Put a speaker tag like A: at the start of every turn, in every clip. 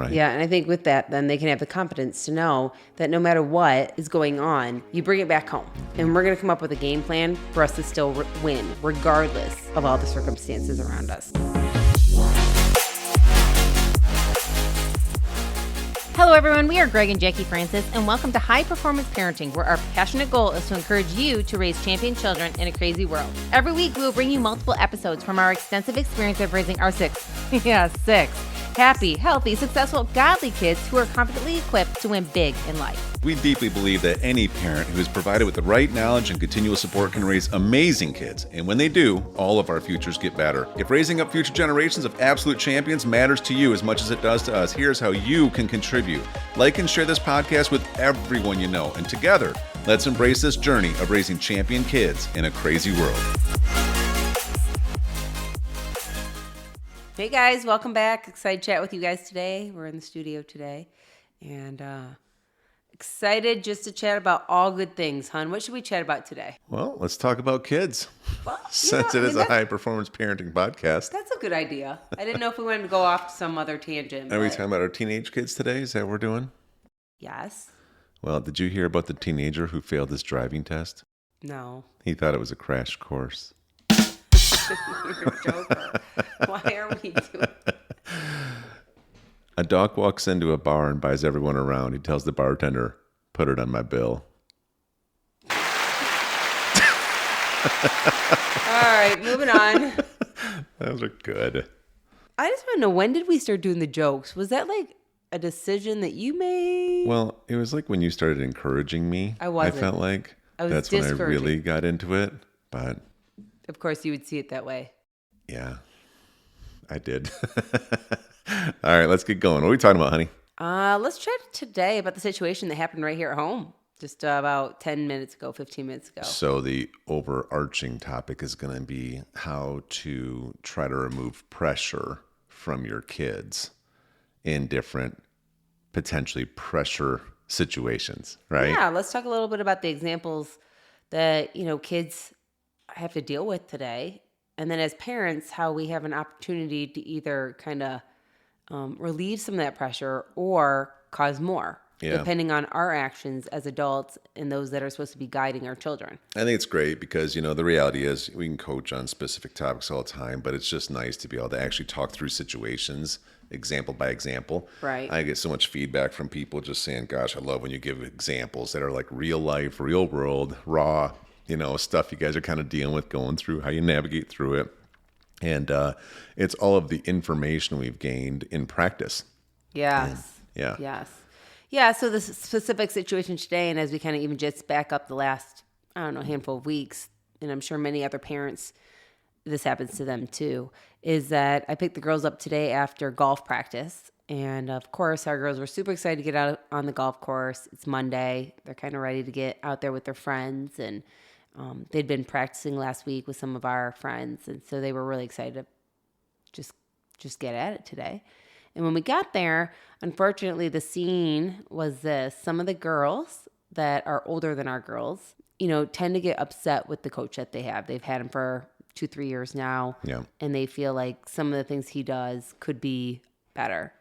A: Right.
B: Yeah, and I think with that, then they can have the confidence to know that no matter what is going on, you bring it back home. And we're going to come up with a game plan for us to still win, regardless of all the circumstances around us.
C: Hello, everyone. We are Greg and Jacquie Francis, and welcome to High Performance Parenting, where our passionate goal is to encourage you to raise champion children in a crazy world. Every week, we will bring you multiple episodes from our extensive experience of raising our six happy, healthy, successful, godly kids who are confidently equipped to win big in life.
A: We deeply believe that any parent who is provided with the right knowledge and continual support can raise amazing kids. And when they do, all of our futures get better. If raising up future generations of absolute champions matters to you as much as it does to us, here's how you can contribute. Like and share this podcast with everyone you know. And together, let's embrace this journey of raising champion kids in a crazy world.
B: Hey guys, welcome back. Excited to chat with you guys today. We're in the studio today. And excited just to chat about all good things, hon. What should we chat about today?
A: Well, let's talk about kids.
B: Well,
A: Since it is a high-performance parenting podcast.
B: That's a good idea. I didn't know if we wanted to go off to some other tangent.
A: Are we talking about our teenage kids today? Is that what we're doing?
B: Yes.
A: Well, did you hear about the teenager who failed his driving test?
B: No.
A: He thought it was a crash course.
B: You're a joker. Why are we doing
A: A doc walks into a bar and buys everyone around. He tells the bartender, "Put it on my bill."
B: All right, moving on.
A: Those are good.
B: I just want to know, when did we start doing the jokes? Was that like a decision that you made?
A: Well, it was like when you started encouraging me.
B: I wasn't.
A: I felt like
B: I was
A: that's when I
B: discouraging.
A: really got into it. But
B: Of course, you would see it that way.
A: yeah, I did. All right, let's get going. What are we talking about, honey?
B: Let's chat today about the situation that happened right here at home. Just about 10 minutes ago, 15 minutes ago.
A: So the overarching topic is going to be how to try to remove pressure from your kids in different potentially pressure situations, right?
B: Yeah, let's talk a little bit about the examples that, kids have to deal with today. And then as parents, how we have an opportunity to either kind of relieve some of that pressure or cause more.
A: Yeah.
B: Depending on our actions as adults and those that are supposed to be guiding our children.
A: I think it's great because, the reality is we can coach on specific topics all the time, but it's just nice to be able to actually talk through situations, example by example.
B: Right.
A: I get so much feedback from people just saying, gosh, I love when you give examples that are like real life, real world, raw, stuff you guys are kind of dealing with, going through, how you navigate through it. And it's all of the information we've gained in practice.
B: Yes.
A: Yeah.
B: Yes. Yeah, so the specific situation today, and as we kind of even just back up the last, handful of weeks, and I'm sure many other parents, this happens to them too, is that I picked the girls up today after golf practice. And of course, our girls were super excited to get out on the golf course. It's Monday. They're kind of ready to get out there with their friends. And they'd been practicing last week with some of our friends. And so they were really excited to just get at it today. And when we got there, unfortunately, the scene was this. Some of the girls that are older than our girls, tend to get upset with the coach that they have. They've had him for 2-3 years now.
A: Yeah.
B: And they feel like some of the things he does could be better.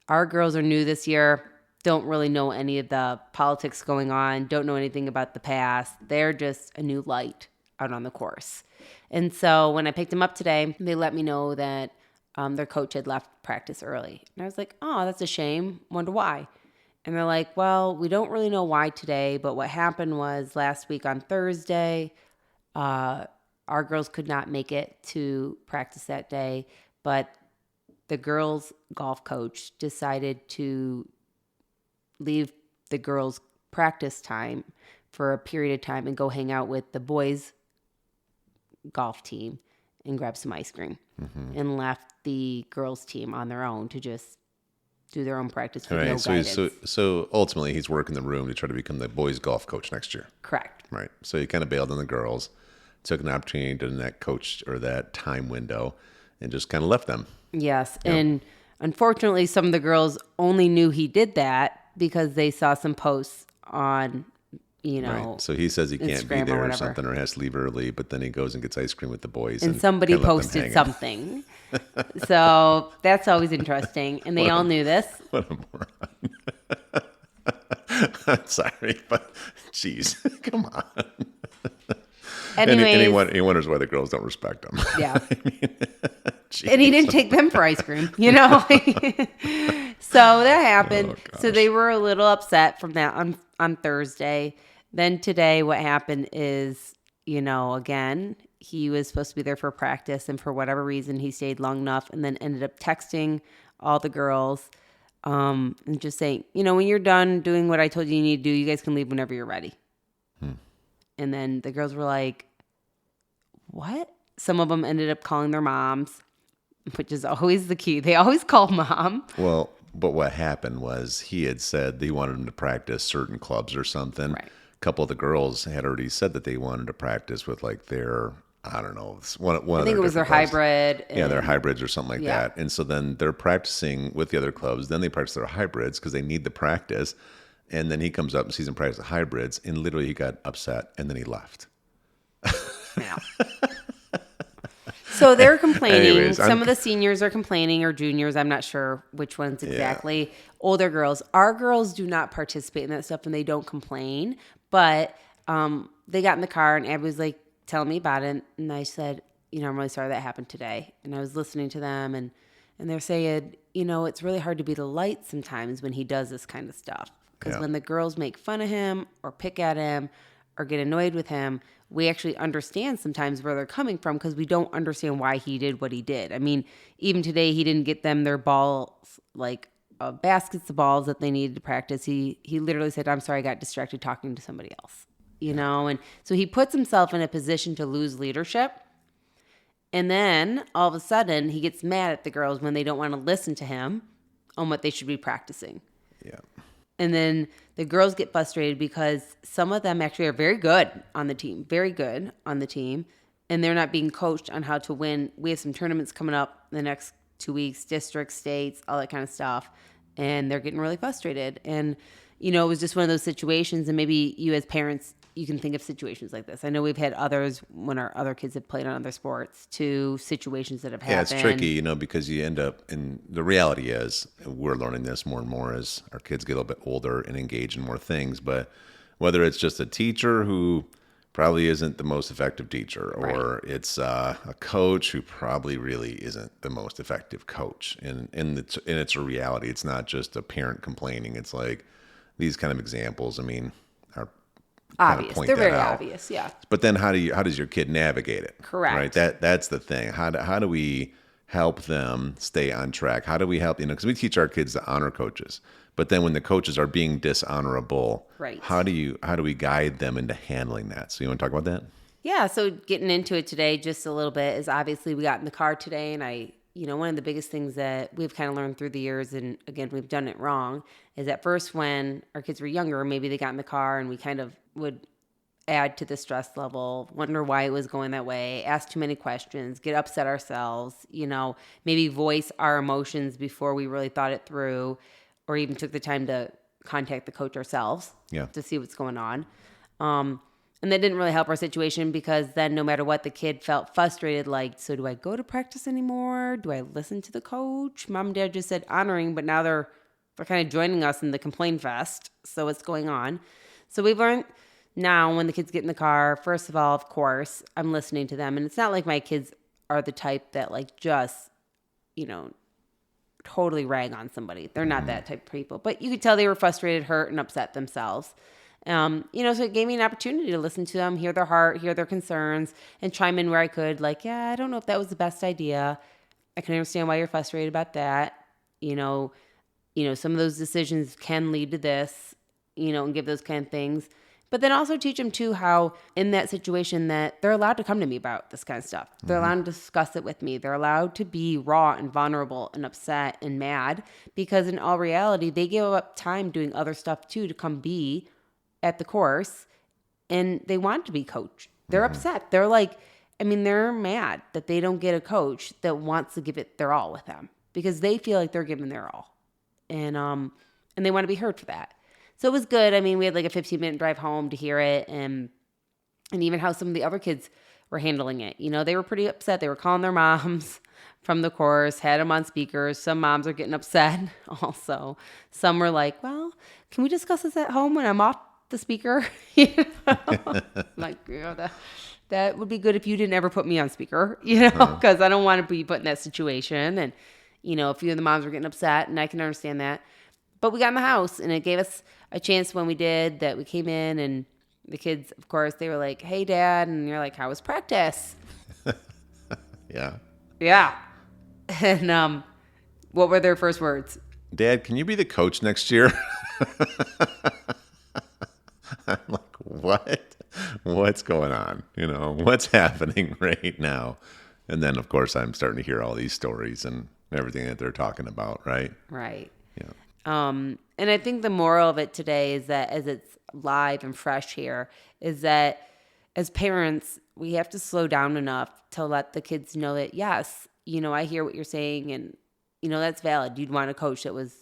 B: Our girls are new this year, don't really know any of the politics going on, don't know anything about the past. They're just a new light out on the course. And so when I picked them up today, they let me know that their coach had left practice early. And I was like, oh, that's a shame. Wonder why. And they're like, well, we don't really know why today, but what happened was last week on Thursday, our girls could not make it to practice that day, but the girls' golf coach decided to leave the girls' practice time for a period of time and go hang out with the boys' golf team and grab some ice cream, and left the girls' team on their own to just do their own practice with no guidance.
A: So ultimately, he's working the room to try to become the boys' golf coach next year.
B: Correct.
A: Right. So he kind of bailed on the girls, took an opportunity during that coach or that time window, and just kind of left them.
B: Yes.
A: Yep.
B: And unfortunately, some of the girls only knew he did that because they saw some posts on,
A: Right. So he says he can't be
B: Instagram or
A: there or
B: whatever.
A: something, or has to leave early, but then he goes and gets ice cream with the boys.
B: And somebody
A: kinda let them
B: posted
A: hang out.
B: something. So that's always interesting. And they all knew this.
A: What a moron. I'm sorry, but geez, come on.
B: Anyways,
A: And he wonders why the girls don't respect him.
B: yeah.
A: Geez.
B: And he didn't take them for ice cream, you know? So that happened.
A: Oh,
B: So they were a little upset from that on Thursday. Then today what happened is, again, he was supposed to be there for practice, and for whatever reason he stayed long enough and then ended up texting all the girls and just saying, when you're done doing what I told you need to do, you guys can leave whenever you're ready. And then the girls were like, what? Some of them ended up calling their moms, which is always the key. They always call mom.
A: Well, but what happened was he had said they wanted him to practice certain clubs or something.
B: Right.
A: A couple of the girls had already said that they wanted to practice with like their, I don't know, one
B: I think it was their hybrid.
A: Yeah, their hybrids or something like
B: Yeah.
A: that. And so then they're practicing with the other clubs. Then they practice their hybrids because they need the practice. And then he comes up and sees them practice the hybrids. And literally he got upset and then he left.
B: Yeah. So they're complaining.
A: Anyways,
B: Some of the seniors are complaining, or juniors. I'm not sure which ones exactly. Older girls. Our girls do not participate in that stuff, and they don't complain. But they got in the car, and Abby was like telling me about it. And I said, I'm really sorry that happened today. And I was listening to them, and they're saying, it's really hard to be the light sometimes when he does this kind of stuff. Because when the girls make fun of him or pick at him or get annoyed with him, we actually understand sometimes where they're coming from because we don't understand why he did what he did. I mean, even today, he didn't get them their balls, like baskets of balls that they needed to practice. He literally said, I'm sorry, I got distracted talking to somebody else, And so he puts himself in a position to lose leadership. And then all of a sudden, he gets mad at the girls when they don't want to listen to him on what they should be practicing.
A: Yeah.
B: And then the girls get frustrated because some of them actually are very good on the team, and they're not being coached on how to win. We have some tournaments coming up in the next 2 weeks, districts, states, all that kind of stuff, and they're getting really frustrated. And, it was just one of those situations, and maybe you as parents, you can think of situations like this. I know we've had others when our other kids have played on other sports, to situations that have happened.
A: Yeah, it's tricky, because you end up, and the reality is, we're learning this more and more as our kids get a little bit older and engage in more things, but whether it's just a teacher who probably isn't the most effective teacher, or it's a coach who probably really isn't the most effective coach, and it's a reality. It's not just a parent complaining. It's like these kind of examples, are
B: obvious.
A: Point
B: They're
A: that
B: very
A: out.
B: obvious, yeah.
A: But then how does your kid navigate it?
B: Correct.
A: Right. That's the thing. How do we help them stay on track? How do we help, because we teach our kids to honor coaches, but then when the coaches are being dishonorable,
B: right.
A: How do we guide them into handling that? So you want to talk about that?
B: Yeah. So getting into it today just a little bit is, obviously we got in the car today, and one of the biggest things that we've kind of learned through the years, and again, we've done it wrong, is at first when our kids were younger, maybe they got in the car and we kind of would add to the stress level, wonder why it was going that way, ask too many questions, get upset ourselves, maybe voice our emotions before we really thought it through, or even took the time to contact the coach ourselves to see what's going on. And that didn't really help our situation, because then no matter what, the kid felt frustrated, like, so do I go to practice anymore? Do I listen to the coach? Mom and dad just said honoring, but now they're kind of joining us in the complaint fest. So what's going on? So we've learned now, when the kids get in the car, first of all, of course, I'm listening to them. And it's not like my kids are the type that just, totally rag on somebody. They're not that type of people. But you could tell they were frustrated, hurt, and upset themselves. So it gave me an opportunity to listen to them, hear their heart, hear their concerns, and chime in where I could. Like, yeah, I don't know if that was the best idea. I can understand why you're frustrated about that. Some of those decisions can lead to this, and give those kind of things. But then also teach them too how in that situation that they're allowed to come to me about this kind of stuff. They're allowed to discuss it with me. They're allowed to be raw and vulnerable and upset and mad, because in all reality, they give up time doing other stuff too to come be at the course, and they want to be coached. They're upset. They're like, they're mad that they don't get a coach that wants to give it their all with them, because they feel like they're giving their all. And they want to be heard for that. So it was good. I mean, we had like a 15-minute drive home to hear it, and even how some of the other kids were handling it. You know, they were pretty upset. They were calling their moms from the course, had them on speakers. Some moms are getting upset also. Some were like, well, can we discuss this at home when I'm off the speaker? You know? Like, that would be good if you didn't ever put me on speaker, you know, because I don't want to be put in that situation. And, you know, a few of the moms were getting upset, and I can understand that. But we got in the house, and it gave us a chance when we did that. We came in, and the kids, of course, they were like, hey, Dad. And you're like, how was practice?
A: Yeah.
B: Yeah. And what were their first words?
A: Dad, can you be the coach next year? I'm like, what? What's going on? You know, what's happening right now? And then, of course, I'm starting to hear all these stories and everything that they're talking about, right?
B: Right.
A: Yeah.
B: And I think the moral of it today is that as it's live and fresh here, is that as parents, we have to slow down enough to let the kids know that, yes, you know, I hear what you're saying, and, you know, that's valid. You'd want a coach that was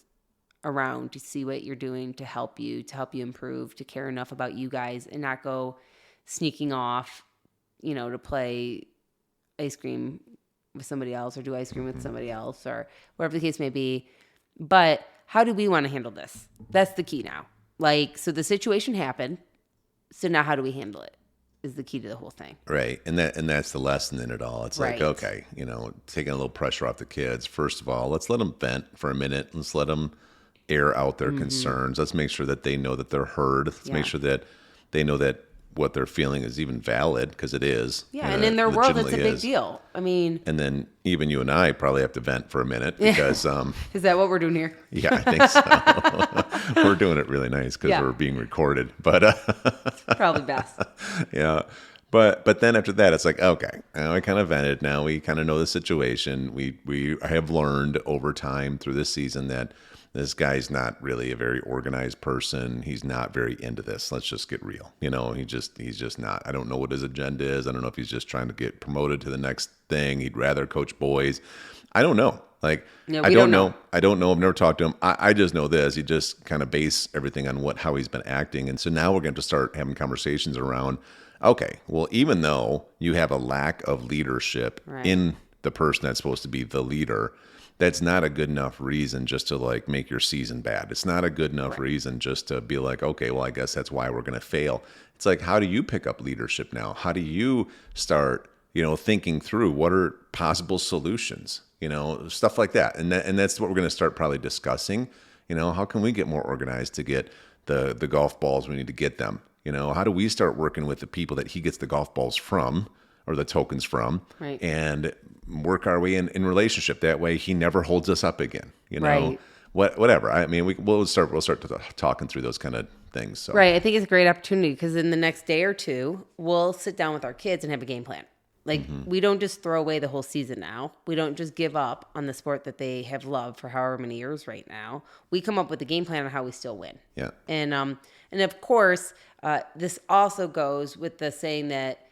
B: around to see what you're doing to help you improve, to care enough about you guys and not go sneaking off, you know, to play ice cream with somebody else or do ice cream with somebody else or whatever the case may be. But how do we want to handle this? That's the key now. Like, so the situation happened. So now how do we handle it is the key to the whole thing.
A: Right. And that's the lesson in it all. It's like, okay, you know, taking a little pressure off the kids. First of all, let's let them vent for a minute. Let's let them air out their concerns. Let's make sure that they know that they're heard. Let's make sure that they know that what they're feeling is even valid, because it is.
B: Yeah, and in their world, it's a big deal. I mean...
A: And then even you and I probably have to vent for a minute because...
B: is that what we're doing here?
A: Yeah, I think so. We're doing it really nice because we're being recorded. But
B: it's probably best.
A: Yeah. But then after that, it's like, okay, now I kind of vented. Now we kind of know the situation. We have learned over time through this season that this guy's not really a very organized person. He's not very into this. Let's just get real. You know, he's just not. I don't know what his agenda is. I don't know if he's just trying to get promoted to the next thing. He'd rather coach boys. I don't know. Like, I don't know. I don't know. I've never talked to him. I just know this. He just kind of base everything on how he's been acting. And so now we're going to start having conversations around, okay, well, even though you have a lack of leadership in the person that's supposed to be the leader, that's not a good enough reason just to like make your season bad. It's not a good enough reason just to be like, okay, well, I guess that's why we're going to fail. It's like, how do you pick up leadership now? How do you start, you know, thinking through what are possible solutions, you know, stuff like that. And that's what we're going to start probably discussing. You know, how can we get more organized to get the golf balls we need to get them? You know, how do we start working with the people that he gets the golf balls from or the tokens from and work our way in relationship? That way he never holds us up again, you know, whatever. I mean, we'll start talking through those kind of things. So.
B: Right. I think it's a great opportunity because in the next day or two, we'll sit down with our kids and have a game plan. Like we don't just throw away the whole season now. We don't just give up on the sport that they have loved for however many years right now. We come up with a game plan on how we still win.
A: Yeah.
B: And of course, this also goes with the saying that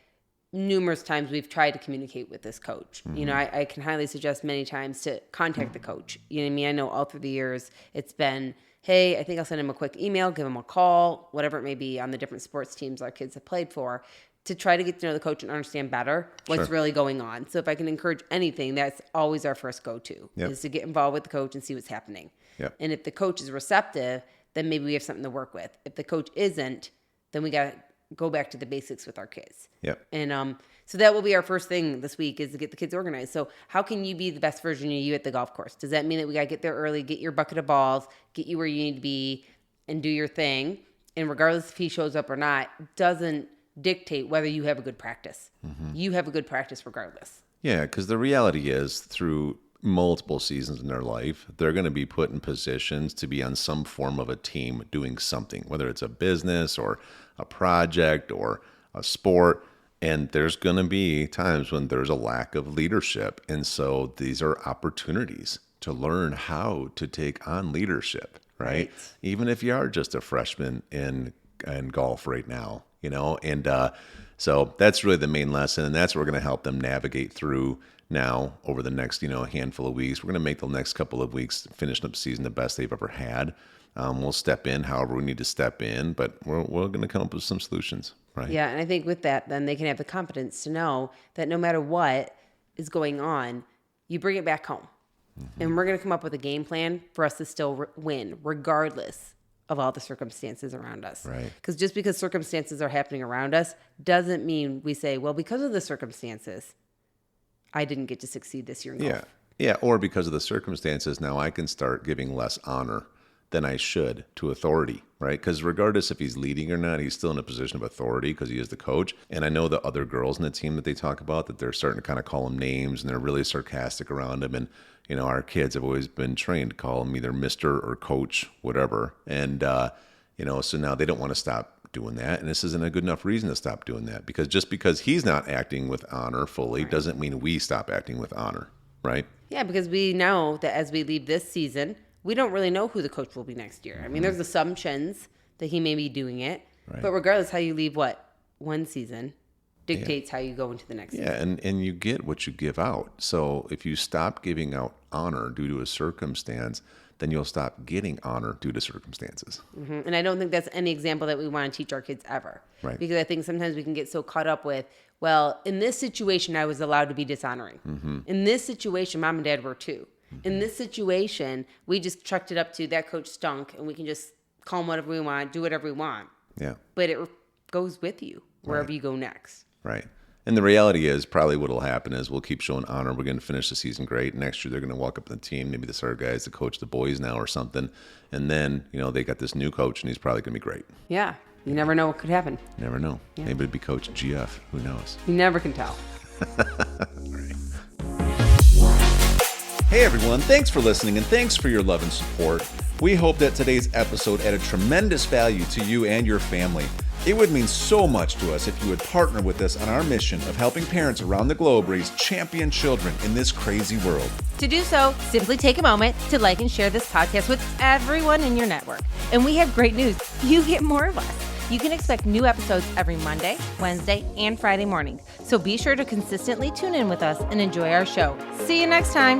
B: numerous times we've tried to communicate with this coach. You know, I can highly suggest many times to contact the coach. You know what I mean? I know all through the years it's been, hey, I think I'll send him a quick email, give him a call, whatever it may be on the different sports teams our kids have played for, to try to get to know the coach and understand better what's really going on. So if I can encourage anything, that's always our first go-to, is to get involved with the coach and see what's happening.
A: Yep.
B: And if the coach is receptive, then maybe we have something to work with. If the coach isn't, then we got to go back to the basics with our kids.
A: Yep.
B: And so that will be our first thing this week, is to get the kids organized. So how can you be the best version of you at the golf course? Does that mean that we got to get there early, get your bucket of balls, get you where you need to be, and do your thing? And regardless if he shows up or not, doesn't dictate whether you have a good practice. You have a good practice regardless.
A: Yeah, because the reality is through multiple seasons in their life, they're going to be put in positions to be on some form of a team doing something, whether it's a business or a project or a sport. And there's going to be times when there's a lack of leadership. And so these are opportunities to learn how to take on leadership, right? Even if you are just a freshman in golf right now, you know, and So that's really the main lesson, and that's what we're going to help them navigate through now over the next, handful of weeks. We're going to make the next couple of weeks finishing up the season the best they've ever had. We'll step in however we need to step in, but we're going to come up with some solutions, right?
B: Yeah, and I think with that, then they can have the confidence to know that no matter what is going on, you bring it back home. Mm-hmm. And we're going to come up with a game plan for us to still win, regardless of all the circumstances around us.
A: Right.
B: Because just because circumstances are happening around us doesn't mean we say, well, because of the circumstances, I didn't get to succeed this year in golf.
A: Yeah, or because of the circumstances, now I can start giving less honor than I should to authority, right? Because regardless if he's leading or not, he's still in a position of authority because he is the coach. And I know the other girls in the team that they talk about, that they're starting to kind of call him names and they're really sarcastic around him. And, our kids have always been trained to call him either Mr. or Coach, whatever. And, so now they don't want to stop doing that. And this isn't a good enough reason to stop doing that, because just because he's not acting with honor fully doesn't mean we stop acting with honor, right?
B: Yeah, because we know that as we leave this season, we don't really know who the coach will be next year. I mean, there's assumptions that he may be doing it, but regardless, how you leave one season dictates how you go into the next season.
A: And you get what you give out. So if you stop giving out honor due to a circumstance, then you'll stop getting honor due to circumstances.
B: Mm-hmm. And I don't think that's any example that we want to teach our kids ever.
A: Right.
B: Because I think sometimes we can get so caught up with, well, in this situation, I was allowed to be dishonoring. Mm-hmm. In this situation, mom and dad were too. Mm-hmm. In this situation, we just chucked it up to that coach stunk, and we can just call him whatever we want, do whatever we want.
A: Yeah.
B: But it goes with you wherever you go next.
A: Right. And the reality is probably what will happen is we'll keep showing honor. We're going to finish the season great. Next year, they're going to walk up in the team. Maybe this other guy's the coach of the boys now or something. And then, they got this new coach, and he's probably going to be great.
B: Yeah. You never know what could happen.
A: Never know. Yeah. Maybe it'd be Coach GF. Who knows?
B: You never can tell.
A: Right. Hey, everyone. Thanks for listening, and thanks for your love and support. We hope that today's episode added tremendous value to you and your family. It would mean so much to us if you would partner with us on our mission of helping parents around the globe raise champion children in this crazy world.
C: To do so, simply take a moment to like and share this podcast with everyone in your network. And we have great news. You get more of us. You can expect new episodes every Monday, Wednesday, and Friday morning. So be sure to consistently tune in with us and enjoy our show. See you next time.